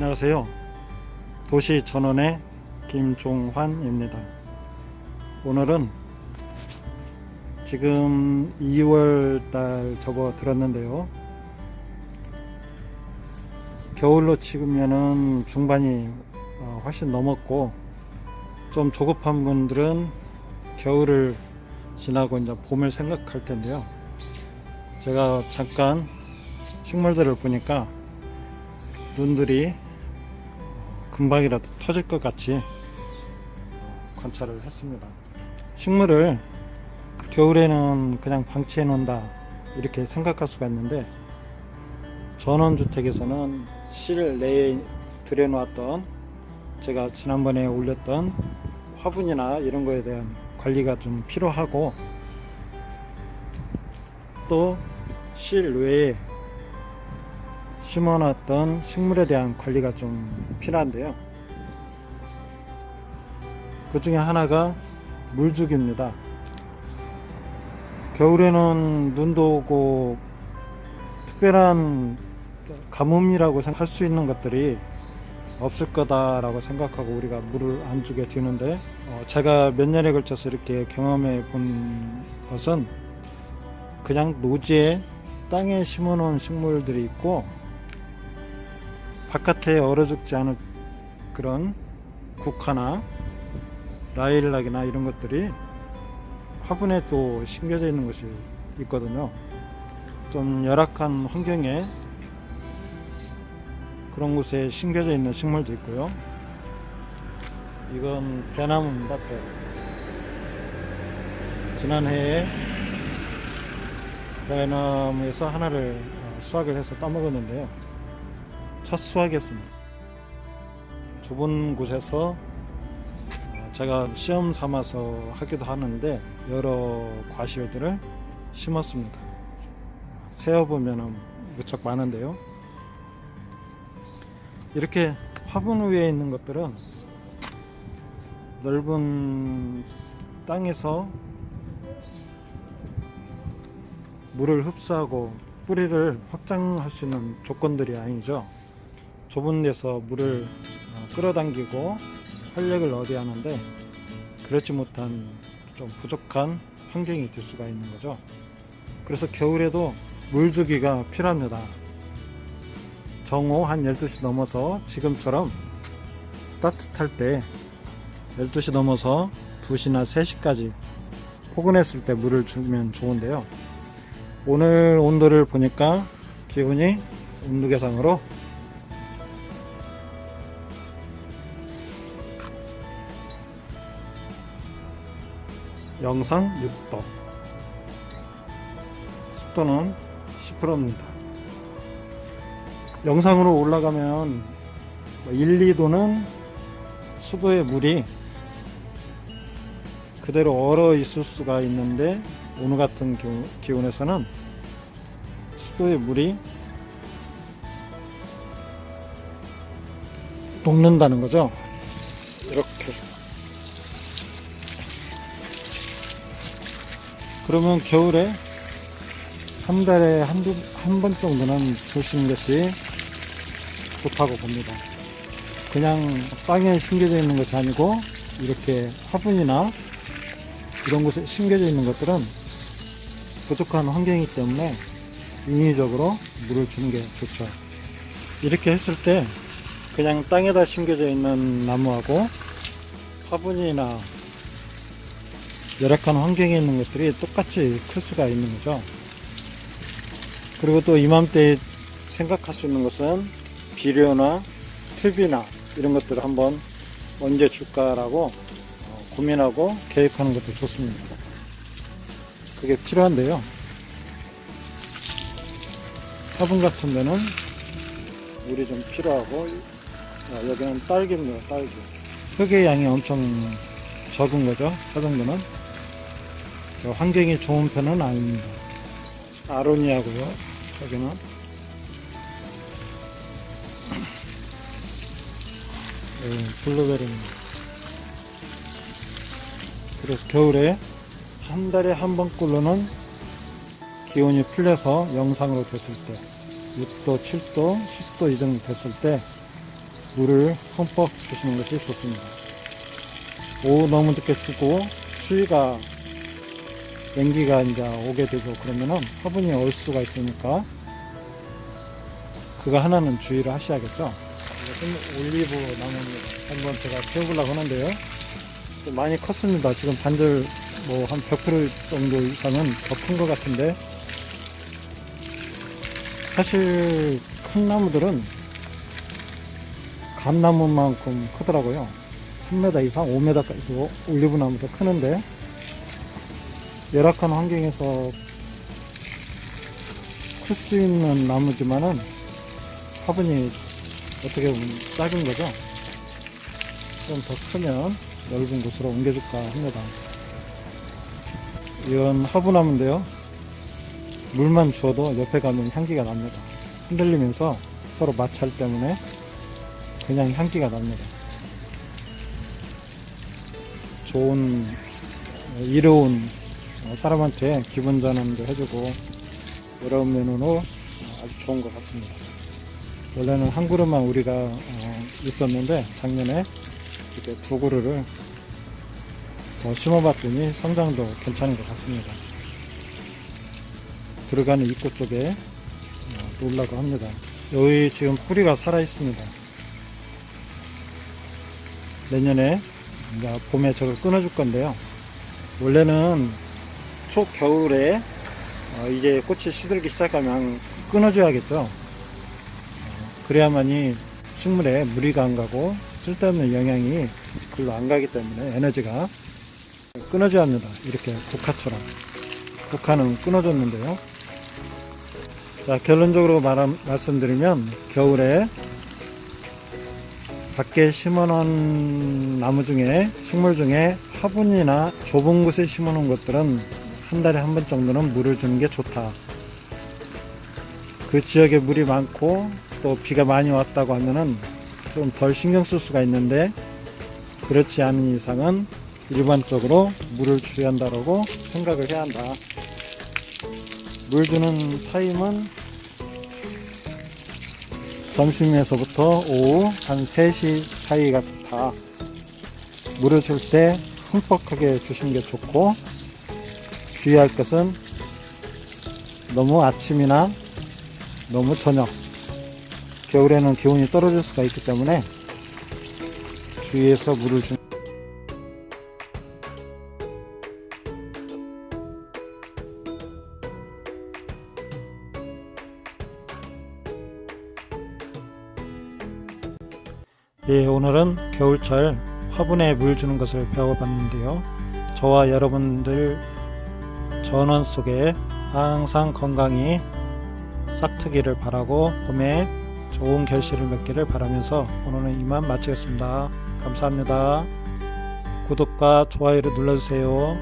안녕하세요. 도시 전원의 김종환입니다. 오늘은 지금 2월달 접어들었는데요. 겨울로 치면은 중반이 훨씬 넘었고, 좀 조급한 분들은 겨울을 지나고 이제 봄을 생각할 텐데요. 제가 잠깐 식물들을 보니까 눈들이 금방이라도 터질 것 같이 관찰을 했습니다. 식물을 겨울에는 그냥 방치해 놓는다 이렇게 생각할 수가 있는데, 전원주택에서는 실내에 들여놓았던, 제가 지난번에 올렸던 화분이나 이런 거에 대한 관리가 좀 필요하고, 또 실외에 심어놨던 식물에 대한 관리가 좀 필요한데요. 그 중에 하나가 물주기입니다. 겨울에는 눈도 오고 특별한 가뭄이라고 할 수 있는 것들이 없을 거다라고 생각하고 우리가 물을 안 주게 되는데, 제가 몇 년에 걸쳐서 이렇게 경험해 본 것은, 그냥 노지에 땅에 심어 놓은 식물들이 있고, 바깥에 얼어 죽지 않은 그런 국화나 라일락이나 이런 것들이 화분에 또 심겨져 있는 것이 있거든요. 좀 열악한 환경에 그런 곳에 심겨져 있는 식물도 있고요. 이건 배나무입니다. 배. 지난해에 배나무에서 하나를 수확을 해서 따먹었는데요. 첫 수확이었습니다. 좁은 곳에서 제가 시험 삼아서 하기도 하는데 여러 과실들을 심었습니다. 세어보면 무척 많은데요. 이렇게 화분 위에 있는 것들은 넓은 땅에서 물을 흡수하고 뿌리를 확장할 수 있는 조건들이 아니죠. 좁은 데서 물을 끌어당기고 활력을 얻어야 하는데, 그렇지 못한 좀 부족한 환경이 될 수가 있는 거죠. 그래서 겨울에도 물주기가 필요합니다. 정오 한 12시 넘어서, 지금처럼 따뜻할 때 12시 넘어서 2시나 3시까지 포근했을 때 물을 주면 좋은데요. 오늘 온도를 보니까 기온이 온도 계상으로 영상 6도, 습도는 10%입니다. 영상으로 올라가면 1, 2도는 수도의 물이 그대로 얼어 있을 수가 있는데, 오늘 같은 기온에서는 수도의 물이 녹는다는 거죠. 이렇게. 그러면 겨울에 한 달에 한 번 정도는 주시는 것이 좋다고 봅니다. 그냥 땅에 심겨져 있는 것이 아니고, 이렇게 화분이나 이런 곳에 심겨져 있는 것들은 부족한 환경이기 때문에 인위적으로 물을 주는 게 좋죠. 이렇게 했을 때 그냥 땅에다 심겨져 있는 나무하고 화분이나 열악한 환경에 있는 것들이 똑같이 클 수가 있는 거죠. 그리고 또 이맘때 생각할 수 있는 것은, 비료나 팁이나 이런 것들을 한번 언제 줄까라고 고민하고 계획하는 것도 좋습니다. 그게 필요한데요. 화분 같은 데는 물이 좀 필요하고, 여기는 딸기입니다. 딸기. 흙의 양이 엄청 적은 거죠. 그 정도는. 환경이 좋은 편은 아닙니다. 아로니아고요. 저기는 블루베리입니다. 그래서 겨울에 한 달에 한 번꼴로는 기온이 풀려서 영상으로 됐을 때 6도, 7도, 10도 이 정도 됐을 때 물을 흠뻑 주시는 것이 좋습니다. 오후 너무 늦게 주고 추위가 냉기가 이제 오게 되고 그러면은 화분이 얼 수가 있으니까 그거 하나는 주의를 하셔야겠죠. 이것은 올리브 나무입니다. 한번 제가 키워보려고 하는데요. 많이 컸습니다. 지금 반절 뭐 한 100% 정도 이상은 더 큰 것 같은데, 사실 큰 나무들은 감나무만큼 크더라고요. 3m 이상 5m까지도 올리브 나무도 크는데, 열악한 환경에서 클 수 있는 나무지만은 화분이 어떻게 보면 작은 거죠. 좀 더 크면 넓은 곳으로 옮겨줄까 합니다. 이건 화분나무인데요. 물만 주어도 옆에 가면 향기가 납니다. 흔들리면서 서로 마찰 때문에 그냥 향기가 납니다. 좋은, 이로운 사람한테 기분 전환도 해주고 여러 면으로 아주 좋은 것 같습니다. 원래는 한 그루만 우리가 있었는데 작년에 이렇게 두 그루를 더 심어봤더니 성장도 괜찮은 것 같습니다. 들어가는 입구 쪽에 놓으려고 합니다. 여기 지금 뿌리가 살아 있습니다. 내년에 이제 봄에 저걸 끊어줄 건데요. 원래는 초겨울에 이제 꽃이 시들기 시작하면 끊어줘야겠죠. 그래야만이 식물에 무리가 안 가고 쓸데없는 영양이 글로 안 가기 때문에 에너지가 끊어줘야 합니다. 이렇게 국화처럼. 국화는 끊어줬는데요. 자, 결론적으로 말씀드리면 겨울에 밖에 심어놓은 나무 중에, 식물 중에 화분이나 좁은 곳에 심어놓은 것들은 한 달에 한 번 정도는 물을 주는 게 좋다. 그 지역에 물이 많고 또 비가 많이 왔다고 하면은 좀 덜 신경 쓸 수가 있는데, 그렇지 않은 이상은 일반적으로 물을 줘야 한다고 생각을 해야 한다. 물 주는 타임은 점심에서부터 오후 한 3시 사이가 좋다. 물을 줄 때 흠뻑하게 주시는 게 좋고, 주의할 것은 너무 아침이나 너무 저녁, 겨울에는 기온이 떨어질 수가 있기 때문에 주의해서 물을 주는. 예, 오늘은 겨울철 화분에 물 주는 것을 배워봤는데요. 저와 여러분들 전원 속에 항상 건강히 싹트기를 바라고 봄에 좋은 결실을 맺기를 바라면서 오늘은 이만 마치겠습니다. 감사합니다. 구독과 좋아요를 눌러주세요.